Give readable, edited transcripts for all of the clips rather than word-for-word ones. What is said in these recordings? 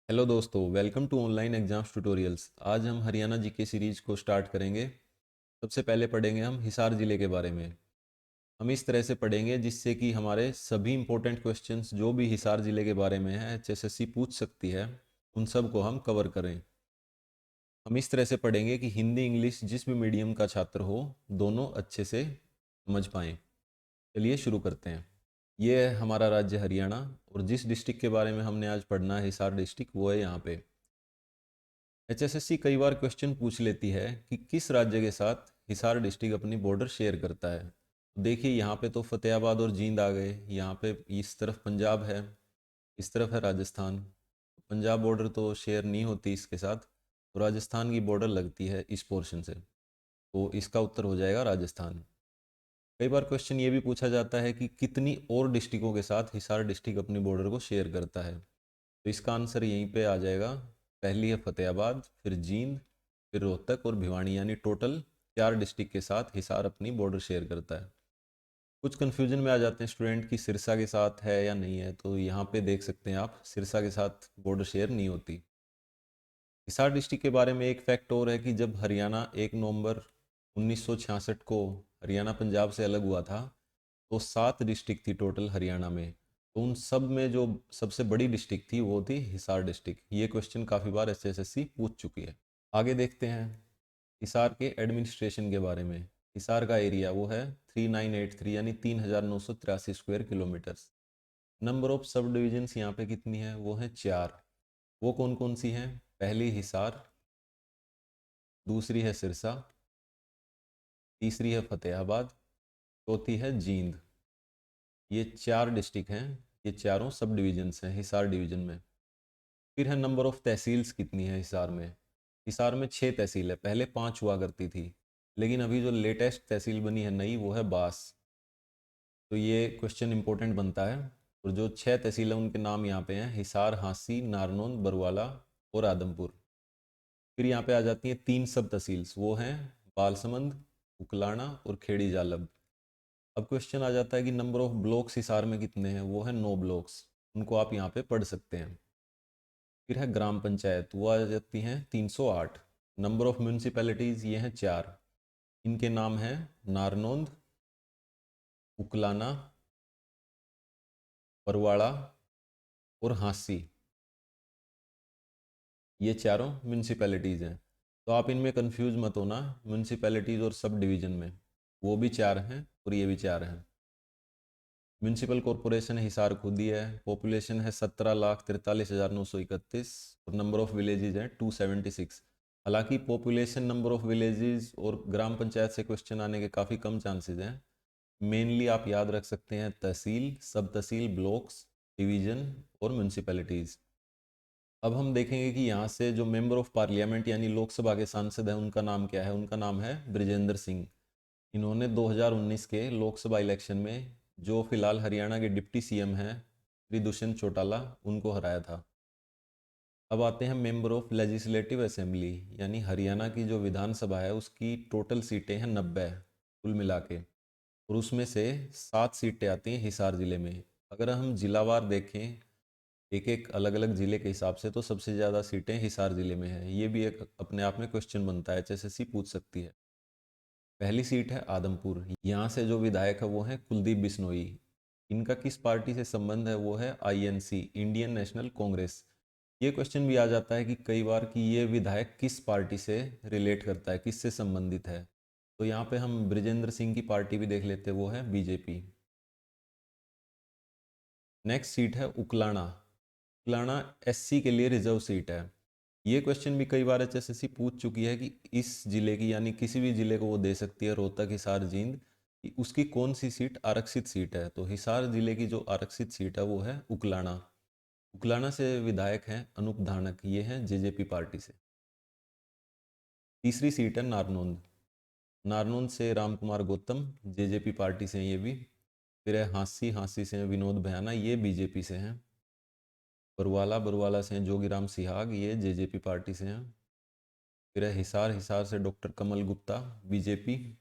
Hello दोस्तों, welcome to online exams tutorials. आज हम हरियाणा जीके सीरीज को स्टार्ट करेंगे। सबसे पहले पढ़ेंगे हम हिसार ज़िले के बारे में। हम इस तरह से पढ़ेंगे जिससे कि हमारे सभी इंपॉर्टेंट क्वेश्चंस जो भी हिसार ज़िले के बारे में है एचएसएससी पूछ सकती है, उन सब को हम कवर करें। हम इस तरह से पढ़ेंगे कि हिंदी इंग्लिश जिस भी मीडियम का छात्र हो, दोनों अच्छे से समझ पाएँ। चलिए शुरू करते हैं। ये है हमारा राज्य हरियाणा, और जिस डिस्ट्रिक्ट के बारे में हमने आज पढ़ना है, हिसार डिस्ट्रिक्ट, वो है यहाँ पे। एचएसएससी कई बार क्वेश्चन पूछ लेती है कि किस राज्य के साथ हिसार डिस्ट्रिक्ट अपनी बॉर्डर शेयर करता है। देखिए यहाँ पे तो फतेहाबाद और जींद आ गए, यहाँ पे इस तरफ पंजाब है, इस तरफ है राजस्थान। पंजाब बॉर्डर तो शेयर नहीं होती इसके साथ, तो राजस्थान की बॉर्डर लगती है इस पोर्शन से, तो इसका उत्तर हो जाएगा राजस्थान। कई बार क्वेश्चन ये भी पूछा जाता है कि कितनी और डिस्ट्रिक्टों के साथ हिसार डिस्ट्रिक्ट अपनी बॉर्डर को शेयर करता है, तो इसका आंसर यहीं पे आ जाएगा। पहली है फतेहाबाद, फिर जींद, फिर रोहतक और भिवानी, यानी टोटल 4 डिस्ट्रिक्ट के साथ हिसार अपनी बॉर्डर शेयर करता है। कुछ कन्फ्यूजन में आ जाते हैं स्टूडेंट कि सिरसा के साथ है या नहीं है, तो यहाँ पे देख सकते हैं आप, सिरसा के साथ बॉर्डर शेयर नहीं होती। हिसार डिस्ट्रिक्ट के बारे में एक फैक्ट और है कि जब हरियाणा 1 नवंबर 1966 को हरियाणा पंजाब से अलग हुआ था, तो 7 डिस्ट्रिक्ट थी टोटल हरियाणा में। तो उन सब में जो सबसे बड़ी डिस्ट्रिक्ट थी वो थी हिसार डिस्ट्रिक्ट। ये क्वेश्चन काफ़ी बार एसएससी पूछ चुकी है। आगे देखते हैं हिसार के एडमिनिस्ट्रेशन के बारे में। हिसार का एरिया वो है 3983, यानी 3983 स्क्वायर किलोमीटर्स। नंबर ऑफ सब डिविजन्स यहाँ पे कितनी है, वो है 4। वो कौन कौन सी हैं? पहली हिसार, दूसरी है सिरसा, तीसरी है फतेहाबाद, चौथी है जींद। ये 4 डिस्ट्रिक्ट हैं, ये चारों सब डिविजन्स हैं हिसार डिवीजन में। फिर है नंबर ऑफ तहसील्स कितनी है हिसार में। हिसार में 6 तहसील है, पहले 5 हुआ करती थी, लेकिन अभी जो लेटेस्ट तहसील बनी है नई, वो है बास। तो ये क्वेश्चन इंपॉर्टेंट बनता है। और जो 6 तहसील है उनके नाम यहाँ पे हैं: हिसार, हांसी, नारनौंद, बरवाला और आदमपुर। फिर यहाँ पे आ जाती हैं 3 सब तहसील्स, वो हैं बालसमंद, उकलाना और खेड़ी जालब। अब क्वेश्चन आ जाता है कि नंबर ऑफ ब्लॉक्स हिसार में कितने हैं, वो है 9 ब्लॉक्स। उनको आप यहाँ पे पढ़ सकते हैं। फिर है ग्राम पंचायत, वो आ जाती हैं 308। नंबर ऑफ म्यूनसिपैलिटीज़ ये हैं 4। इनके नाम हैं नारनौंद, उकलाना, परवाड़ा और हांसी। ये चारों म्यूनसिपैलिटीज़ हैं। तो आप इनमें कंफ्यूज मत होना, म्यूनसिपैलिटीज़ और सब डिवीज़न में वो भी 4 हैं और ये भी 4 हैं। म्यूनसिपल कॉरपोरेशन हिसार खुद ही है। पॉपुलेशन है 17,43,931 और नंबर ऑफ विलेजेस हैं 276। हालांकि पॉपुलेशन, नंबर ऑफ विलेजेस और ग्राम पंचायत से क्वेश्चन आने के काफ़ी कम चांसेस हैं। मेनली आप याद रख सकते हैं तहसील, सब तहसील, ब्लॉक्स, डिवीजन और म्यूनसिपैलिटीज़। अब हम देखेंगे कि यहाँ से जो मेंबर ऑफ पार्लियामेंट यानी लोकसभा के सांसद हैं, उनका नाम क्या है। उनका नाम है ब्रिजेंद्र सिंह। इन्होंने 2019 के लोकसभा इलेक्शन में जो फिलहाल हरियाणा के डिप्टी सीएम हैं श्री दुष्यंत चौटाला, उनको हराया था। अब आते हैं मेंबर ऑफ लेजिस्लेटिव असेंबली, यानी हरियाणा की जो विधानसभा है उसकी टोटल सीटें हैं 90 कुल मिला के, और उसमें से 7 सीटें आती हैं हिसार ज़िले में। अगर हम जिलावार देखें एक एक अलग अलग ज़िले के हिसाब से, तो सबसे ज़्यादा सीटें हिसार ज़िले में हैं। ये भी एक अपने आप में क्वेश्चन बनता है, एचएसएससी पूछ सकती है। पहली सीट है आदमपुर। यहाँ से जो विधायक है वो है कुलदीप बिश्नोई। इनका किस पार्टी से संबंध है, वो है आईएनसी, इंडियन नेशनल कांग्रेस। ये क्वेश्चन भी आ जाता है कि कई बार कि ये विधायक किस पार्टी से रिलेट करता है, किससे संबंधित है। तो यहाँ पे हम ब्रिजेंद्र सिंह की पार्टी भी देख लेते हैं, वो है बीजेपी। नेक्स्ट सीट है उकलाना। उकलाना एससी के लिए रिजर्व सीट है। ये क्वेश्चन भी कई बार एचएसएससी पूछ चुकी है कि इस जिले की, यानी किसी भी जिले को वो दे सकती है, रोहतक, हिसार, जींद, कि उसकी कौन सी सीट आरक्षित सीट है। तो हिसार जिले की जो आरक्षित सीट है वो है उकलाना। उकलाना से विधायक हैं अनूप धानक, ये हैं जेजेपी पार्टी से। तीसरी सीट है नारनौंद। नारनौंद से राम कुमार गौतम, जेजेपी पार्टी से हैं ये भी। फिर है हांसी, हांसी से हैं विनोद भयाना, ये बीजेपी से हैं। बरवाला, बरवाला से हैं जोगीराम सिहाग, ये जेजेपी पार्टी से हैं। फिर है हिसार, हिसार से डॉक्टर कमल गुप्ता, बीजेपी।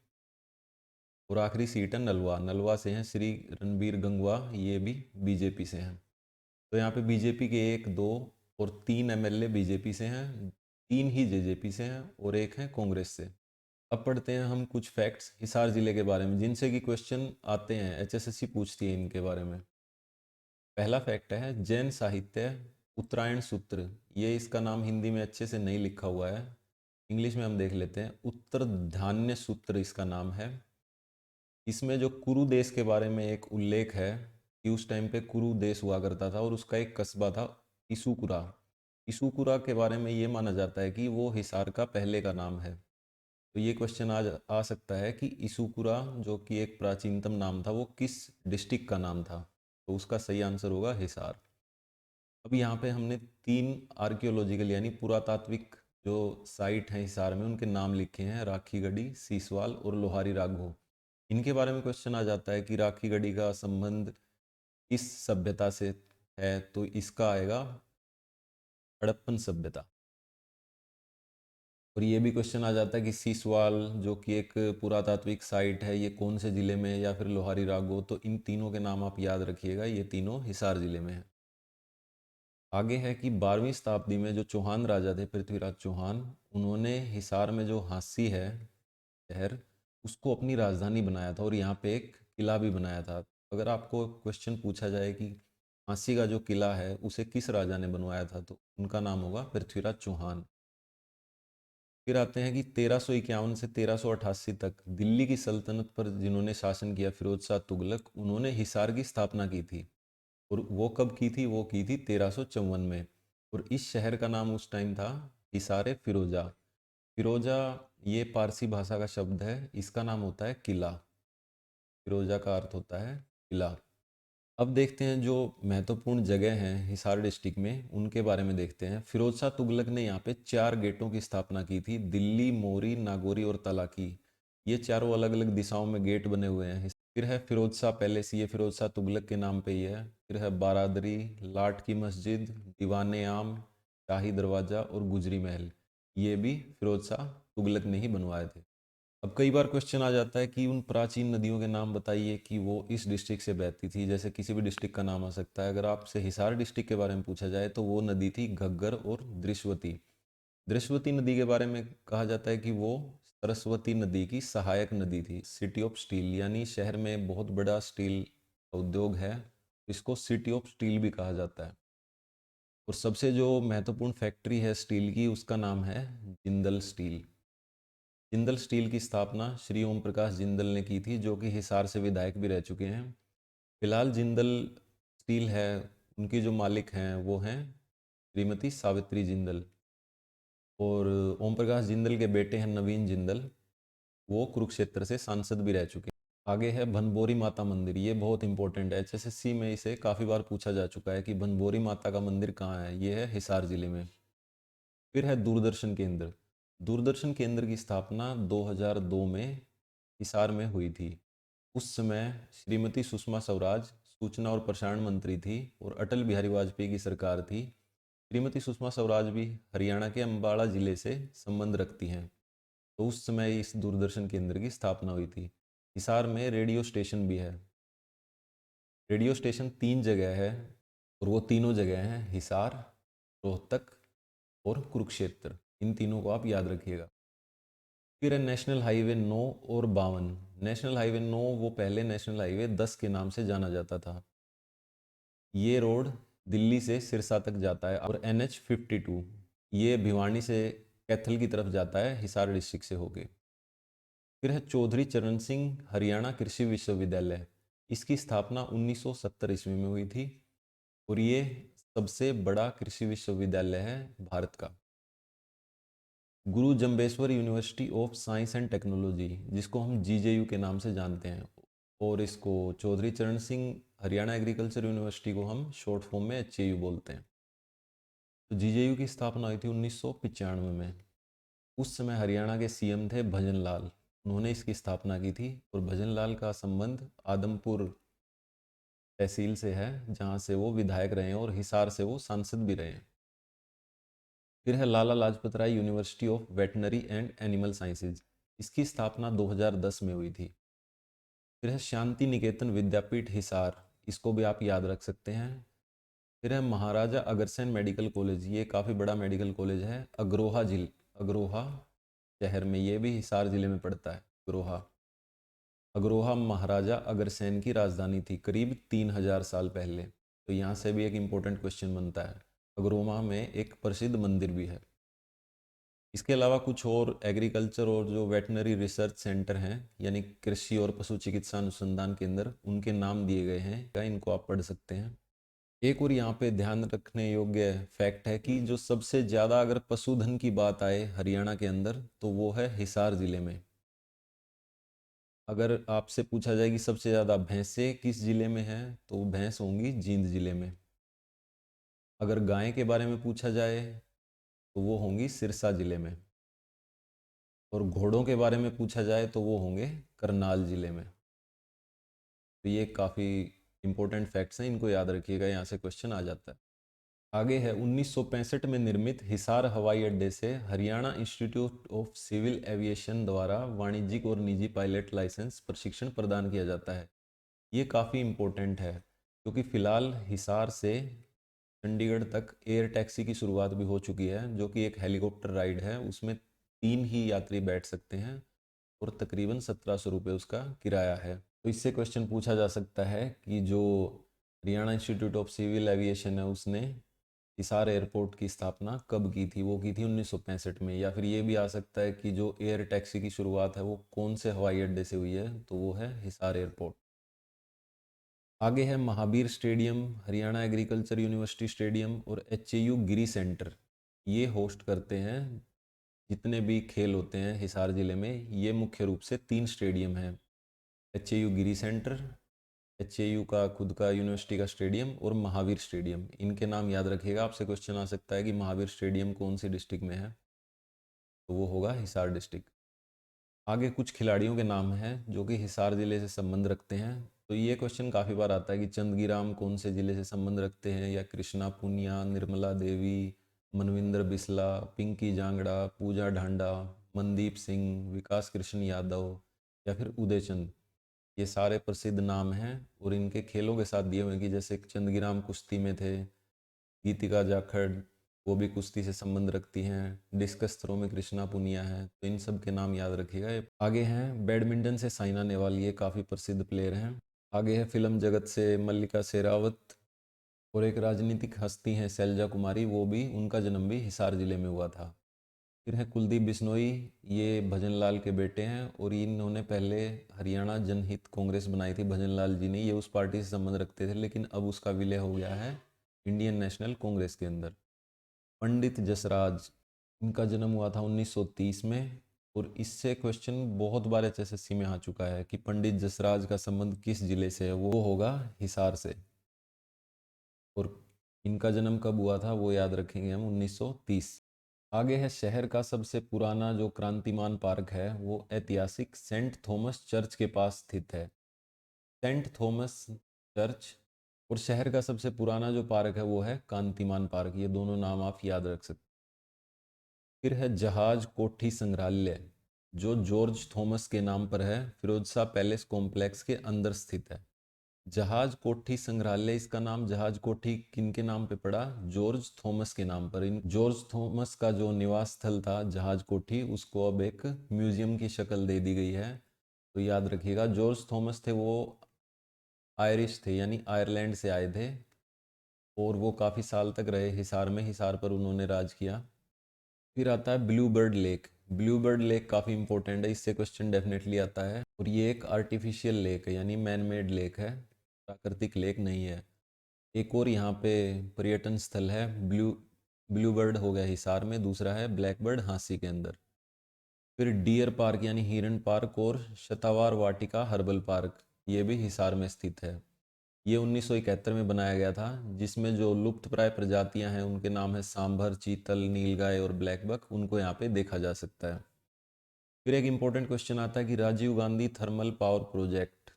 और आखिरी सीट है नलवा, नलवा से हैं श्री रणबीर गंगवा, ये भी बीजेपी से हैं। तो यहाँ पे बीजेपी के 1, 2, और 3 एमएलए बीजेपी से हैं, 3 ही जेजेपी से हैं और 1 है कांग्रेस से। अब पढ़ते हैं हम कुछ फैक्ट्स हिसार जिले के बारे में जिनसे कि क्वेश्चन आते हैं, एचएसएससी पूछती है इनके बारे में। पहला फैक्ट है जैन साहित्य उत्तरायण सूत्र, ये इसका नाम हिंदी में अच्छे से नहीं लिखा हुआ है, इंग्लिश में हम देख लेते हैं। उत्तर धान्य सूत्र इसका नाम है। इसमें जो कुरु देश के बारे में एक उल्लेख है कि उस टाइम पे कुरु देश हुआ करता था और उसका एक कस्बा था इसुकुरा। इसुकुरा के बारे में ये माना जाता है कि वो हिसार का पहले का नाम है। तो ये क्वेश्चन आज आ सकता है कि इसुकुरा जो कि एक प्राचीनतम नाम था वो किस डिस्ट्रिक्ट का नाम था, तो उसका सही आंसर होगा हिसार। अब यहाँ पे हमने 3 आर्कियोलॉजिकल यानी पुरातात्विक जो साइट हैं हिसार में उनके नाम लिखे हैं, राखी गढ़ी, सीसवाल और लोहारी राघो। इनके बारे में क्वेश्चन आ जाता है कि राखी गढ़ी का संबंध किस सभ्यता से है, तो इसका आएगा हड़प्पन सभ्यता। और ये भी क्वेश्चन आ जाता है कि सीसवाल जो कि एक पुरातात्विक साइट है ये कौन से ज़िले में है, या फिर लोहारी राघो, तो इन तीनों के नाम आप याद रखिएगा, ये तीनों हिसार ज़िले में है। आगे है कि 12वीं शताब्दी में जो चौहान राजा थे पृथ्वीराज चौहान, उन्होंने हिसार में जो हांसी है शहर उसको अपनी राजधानी बनाया था और यहाँ पे एक किला भी बनाया था। अगर आपको क्वेश्चन पूछा जाए कि हांसी का जो किला है उसे किस राजा ने बनवाया था, तो उनका नाम होगा पृथ्वीराज चौहान। फिर आते हैं कि 1351 से 1388 तक दिल्ली की सल्तनत पर जिन्होंने शासन किया फिरोज शाह तुगलक, उन्होंने हिसार की स्थापना की थी। और वो कब की थी, वो की थी 1354 में। और इस शहर का नाम उस टाइम था हिसार फिरोजा। फिरोजा ये पारसी भाषा का शब्द है, इसका नाम होता है किला। फिरोजा का अर्थ होता है किला। अब देखते हैं जो महत्वपूर्ण जगह हैं हिसार डिस्ट्रिक्ट में उनके बारे में देखते हैं। फिरोज शाह तुगलक ने यहाँ पे 4 गेटों की स्थापना की थी, दिल्ली, मोरी, नागौरी और तलाकी। ये चारों अलग अलग दिशाओं में गेट बने हुए हैं। फिर है फिरोज शाह पैलेस, ये फिरोज शाह तुगलक के नाम पे ही है। फिर है बारादरी, लाट की मस्जिद, दीवाने आम, शाही दरवाज़ा और गुजरी महल, ये भी फिरोज शाह तुगलक ने ही बनवाए थे। अब कई बार क्वेश्चन आ जाता है कि उन प्राचीन नदियों के नाम बताइए कि वो इस डिस्ट्रिक्ट से बहती थी, जैसे किसी भी डिस्ट्रिक्ट का नाम आ सकता है। अगर आपसे हिसार डिस्ट्रिक्ट के बारे में पूछा जाए तो वो नदी थी घग्गर और दृश्यवती। दृश्यवती नदी के बारे में कहा जाता है कि वो सरस्वती नदी की सहायक नदी थी। सिटी ऑफ स्टील यानी शहर में बहुत बड़ा स्टील उद्योग है, इसको सिटी ऑफ स्टील भी कहा जाता है। और सबसे जो महत्वपूर्ण फैक्ट्री है स्टील की उसका नाम है जिंदल स्टील। जिंदल स्टील की स्थापना श्री ओम प्रकाश जिंदल ने की थी, जो कि हिसार से विधायक भी रह चुके हैं। फिलहाल जिंदल स्टील है, उनकी जो मालिक हैं वो हैं श्रीमती सावित्री जिंदल। और ओम प्रकाश जिंदल के बेटे हैं नवीन जिंदल, वो कुरुक्षेत्र से सांसद भी रह चुके हैं। आगे है भनबोरी माता मंदिर, ये बहुत इंपॉर्टेंट है, एचएसएससी में इसे काफ़ी बार पूछा जा चुका है कि भनबोरी माता का मंदिर कहाँ है, ये है हिसार जिले में। फिर है दूरदर्शन केंद्र। दूरदर्शन केंद्र की स्थापना 2002 में हिसार में हुई थी। उस समय श्रीमती सुषमा स्वराज सूचना और प्रसारण मंत्री थी और अटल बिहारी वाजपेयी की सरकार थी। श्रीमती सुषमा स्वराज भी हरियाणा के अम्बाड़ा जिले से संबंध रखती हैं, तो उस समय इस दूरदर्शन केंद्र की स्थापना हुई थी। हिसार में रेडियो स्टेशन भी है। रेडियो स्टेशन 3 जगह है और वो तीनों जगह हैं हिसार, रोहतक और कुरुक्षेत्र। इन तीनों को आप याद रखिएगा। फिर है नेशनल हाईवे 9 और 52। नेशनल हाईवे 9 वो पहले नेशनल हाईवे 10 के नाम से जाना जाता था। ये रोड दिल्ली से सिरसा तक जाता है। और NH52 ये भिवानी से कैथल की तरफ जाता है हिसार डिस्ट्रिक्ट से होके। फिर है चौधरी चरण सिंह हरियाणा कृषि विश्वविद्यालय, इसकी स्थापना 1970 ईस्वी में हुई थी और ये सबसे बड़ा कृषि विश्वविद्यालय है भारत का। गुरु Jambheshwar university of science and technology, जिसको हम GJU के नाम से जानते हैं, और इसको चौधरी चरण सिंह हरियाणा एग्रीकल्चर यूनिवर्सिटी को हम शॉर्ट फॉर्म में HAU बोलते हैं। तो GJU की स्थापना हुई थी 1995 में। उस समय हरियाणा के CM थे भजन लाल, उन्होंने इसकी स्थापना की थी। और भजन लाल का संबंध आदमपुर तहसील से है, जहाँ से वो विधायक रहे हैं, और हिसार से वो सांसद भी रहे हैं। फिर है Lala Lajpat Rai university of veterinary and animal sciences, इसकी स्थापना 2010 में हुई थी। फिर है शांति निकेतन विद्यापीठ हिसार, इसको भी आप याद रख सकते हैं। फिर है महाराजा अग्रसेन मेडिकल कॉलेज, ये काफ़ी बड़ा मेडिकल कॉलेज है अग्रोहा शहर में, ये भी हिसार जिले में पड़ता है। अग्रोहा महाराजा अग्रसेन की राजधानी थी करीब 3000 साल पहले। तो यहाँ से भी एक इम्पोर्टेंट क्वेश्चन बनता है। अग्रोहा में एक प्रसिद्ध मंदिर भी है। इसके अलावा कुछ और एग्रीकल्चर और जो वेटनरी रिसर्च सेंटर हैं, यानी कृषि और पशु चिकित्सा अनुसंधान केंद्र, उनके नाम दिए गए हैं, क्या इनको आप पढ़ सकते हैं। एक और यहाँ पे ध्यान रखने योग्य फैक्ट है कि जो सबसे ज़्यादा अगर पशुधन की बात आए हरियाणा के अंदर, तो वो है हिसार ज़िले में। अगर आपसे पूछा जाए कि सबसे ज़्यादा भैंसें किस ज़िले में हैं, तो भैंस होंगी जींद ज़िले में। अगर गाय के बारे में पूछा जाए तो वो होंगी सिरसा ज़िले में। और घोड़ों के बारे में पूछा जाए तो वो होंगे करनाल ज़िले में। तो ये काफ़ी इंपॉर्टेंट फैक्ट्स हैं, इनको याद रखिएगा, यहाँ से क्वेश्चन आ जाता है। आगे है 1965 में निर्मित हिसार हवाई अड्डे से Haryana institute of civil aviation द्वारा वाणिज्यिक और निजी पायलट लाइसेंस प्रशिक्षण प्रदान किया जाता है। ये काफ़ी इम्पोर्टेंट है क्योंकि फ़िलहाल हिसार से चंडीगढ़ तक एयर टैक्सी की शुरुआत भी हो चुकी है, जो कि एक हेलीकॉप्टर राइड है। उसमें 3 ही यात्री बैठ सकते हैं और तकरीबन 1700 रुपये उसका किराया है। तो इससे क्वेश्चन पूछा जा सकता है कि जो Haryana institute of civil aviation है उसने हिसार एयरपोर्ट की स्थापना कब की थी। वो की थी 1965 में। या फिर ये भी आ सकता है कि जो एयर टैक्सी की शुरुआत है वो कौन से हवाई अड्डे से हुई है, तो वो है हिसार एयरपोर्ट। आगे है Mahavir stadium, Haryana agriculture university stadium और एचएयू गिरी सेंटर। ये होस्ट करते हैं जितने भी खेल होते हैं हिसार ज़िले में। ये मुख्य रूप से 3 स्टेडियम हैं, एचएयू गिरी सेंटर, एचएयू का खुद का यूनिवर्सिटी का स्टेडियम और महावीर स्टेडियम। इनके नाम याद रखिएगा, आपसे क्वेश्चन आ सकता है कि महावीर स्टेडियम कौन सी डिस्ट्रिक्ट में है, तो वो होगा हिसार डिस्ट्रिक्ट। आगे कुछ खिलाड़ियों के नाम हैं जो कि हिसार ज़िले से संबंध रखते हैं। तो ये क्वेश्चन काफ़ी बार आता है कि चंदगीराम कौन से ज़िले से संबंध रखते हैं, या कृष्णा पुनिया, निर्मला देवी, मनविंदर बिस्ला, पिंकी जांगड़ा, पूजा ढांडा, मनदीप सिंह, विकास कृष्ण यादव, या फिर उदय चंद। ये सारे प्रसिद्ध नाम हैं और इनके खेलों के साथ दिए हुए हैं कि जैसे चंदगीराम कुश्ती में थे, गीतिका जाखड़ वो भी कुश्ती से संबंध रखती हैं, डिस्कस थ्रो में कृष्णा पुनिया है। तो इन सब के नाम याद रखिएगा। आगे हैं बैडमिंटन से साइना नेहवाल, ये काफ़ी प्रसिद्ध प्लेयर हैं। आगे है फिल्म जगत से मल्लिका शेरावत, और एक राजनीतिक हस्ती हैं शैलजा कुमारी, वो भी, उनका जन्म भी हिसार जिले में हुआ था। फिर है कुलदीप बिश्नोई, ये भजन लाल के बेटे हैं और इन्होंने पहले हरियाणा जनहित कांग्रेस बनाई थी। भजन लाल जी ने, ये उस पार्टी से संबंध रखते थे, लेकिन अब उसका विलय हो गया है इंडियन नेशनल कांग्रेस के अंदर। पंडित जसराज, इनका जन्म हुआ था 1930 में, और इससे क्वेश्चन बहुत बार एचएसएससी में आ चुका है कि पंडित जसराज का संबंध किस जिले से है, वो होगा हिसार से। और इनका जन्म कब हुआ था वो याद रखेंगे हम, 1930। आगे है शहर का सबसे पुराना जो क्रांतिमान पार्क है वो ऐतिहासिक सेंट थॉमस चर्च के पास स्थित है। सेंट थॉमस चर्च और शहर का सबसे पुराना जो पार्क है वो है कांतिमान पार्क। ये दोनों नाम आप याद रख सकते। फिर है जहाज कोठी संग्रहालय, जो जॉर्ज थॉमस के नाम पर है, फिरोज शाह पैलेस कॉम्प्लेक्स के अंदर स्थित है। जहाज कोठी संग्रहालय, इसका नाम जहाज कोठी किनके नाम पे पड़ा, जॉर्ज थॉमस के नाम पर। इन जॉर्ज थॉमस का जो निवास स्थल था जहाज कोठी, उसको अब एक म्यूजियम की शक्ल दे दी गई है। तो याद रखिएगा, जॉर्ज थॉमस थे वो आयरिश थे, यानी आयरलैंड से आए थे, और वो काफ़ी साल तक रहे हिसार में, हिसार पर उन्होंने राज किया। फिर आता है blue bird lake. Blue bird lake काफ़ी इंपॉर्टेंट है, इससे क्वेश्चन डेफिनेटली आता है। और ये एक आर्टिफिशियल लेक है, यानी मैन मेड लेक है, प्राकृतिक लेक नहीं है। एक और यहाँ पे पर्यटन स्थल है, ब्लू बर्ड हो गया हिसार में, दूसरा है ब्लैक बर्ड हांसी के अंदर। फिर डियर पार्क यानी हिरन पार्क और शतावार वाटिका हर्बल पार्क, ये भी हिसार में स्थित है। ये 1971 में बनाया गया था, जिसमें जो लुप्त प्राय प्रजातियां हैं उनके नाम है सांभर, चीतल, नीलगाय और ब्लैक बक, उनको यहाँ पे देखा जा सकता है। फिर एक इम्पोर्टेंट क्वेश्चन आता है कि Rajiv Gandhi thermal power project,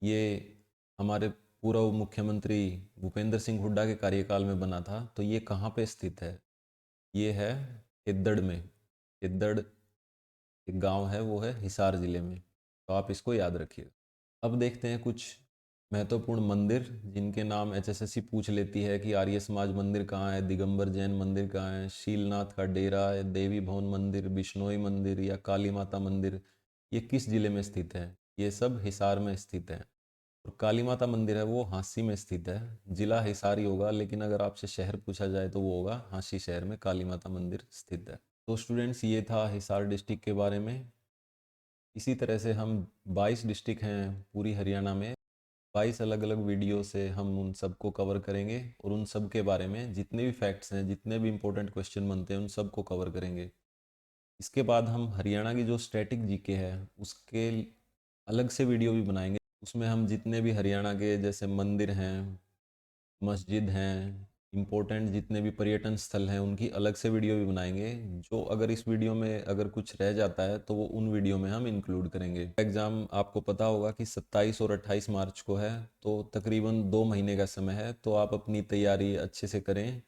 ये हमारे पूर्व मुख्यमंत्री भूपेंद्र सिंह हुड्डा के कार्यकाल में बना था, तो ये कहाँ पे स्थित है, ये है हिद्दड़ में। हिद्दड़ एक गांव है, वो है हिसार ज़िले में। तो आप इसको याद रखिए। अब देखते हैं कुछ महत्वपूर्ण मंदिर जिनके नाम एचएसएससी पूछ लेती है कि आर्य समाज मंदिर कहाँ है, दिगंबर जैन मंदिर कहाँ है, शीलनाथ का डेरा है, देवी भवन मंदिर, बिश्नोई मंदिर या काली माता मंदिर, ये किस जिले में स्थित है? ये सब हिसार में स्थित है। और काली माता मंदिर है वो हांसी में स्थित है। जिला हिसार ही होगा, लेकिन अगर आपसे शहर पूछा जाए तो वो होगा हांसी शहर में काली माता मंदिर स्थित है। तो स्टूडेंट्स, ये था हिसार डिस्ट्रिक्ट के बारे में। इसी तरह से हम 22 डिस्ट्रिक्ट हैं पूरी हरियाणा में, 22 अलग अलग वीडियो से हम उन सबको कवर करेंगे और उन सब के बारे में जितने भी फैक्ट्स हैं, जितने भी इंपॉर्टेंट क्वेश्चन बनते हैं, उन सब को कवर करेंगे। इसके बाद हम हरियाणा की जो स्टैटिक जीके है उसके अलग से वीडियो भी बनाएंगे। उसमें हम जितने भी हरियाणा के जैसे मंदिर हैं, मस्जिद हैं, इम्पोर्टेंट जितने भी पर्यटन स्थल हैं, उनकी अलग से वीडियो भी बनाएंगे। जो अगर इस वीडियो में अगर कुछ रह जाता है तो वो उन वीडियो में हम इंक्लूड करेंगे। एग्ज़ाम आपको पता होगा कि 27 और 28 मार्च को है, तो तकरीबन 2 महीने का समय है। तो आप अपनी तैयारी अच्छे से करें,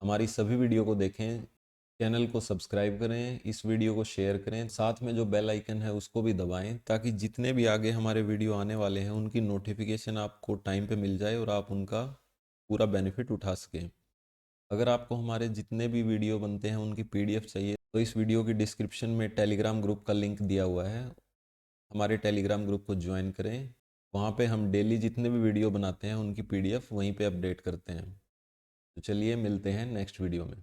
हमारी सभी वीडियो को देखें, चैनल को सब्सक्राइब करें, इस वीडियो को शेयर करें, साथ में जो बेल आइकन है उसको भी दबाएं, ताकि जितने भी आगे हमारे वीडियो आने वाले हैं उनकी नोटिफिकेशन आपको टाइम पे मिल जाए और आप उनका पूरा बेनिफिट उठा सकें। अगर आपको हमारे जितने भी वीडियो बनते हैं उनकी पीडीएफ चाहिए तो इस वीडियो की डिस्क्रिप्शन में टेलीग्राम ग्रुप का लिंक दिया हुआ है, हमारे टेलीग्राम ग्रुप को ज्वाइन करें। वहाँ पे हम डेली जितने भी वीडियो बनाते हैं उनकी पीडीएफ वहीं पे अपडेट करते हैं। तो चलिए मिलते हैं नेक्स्ट वीडियो में।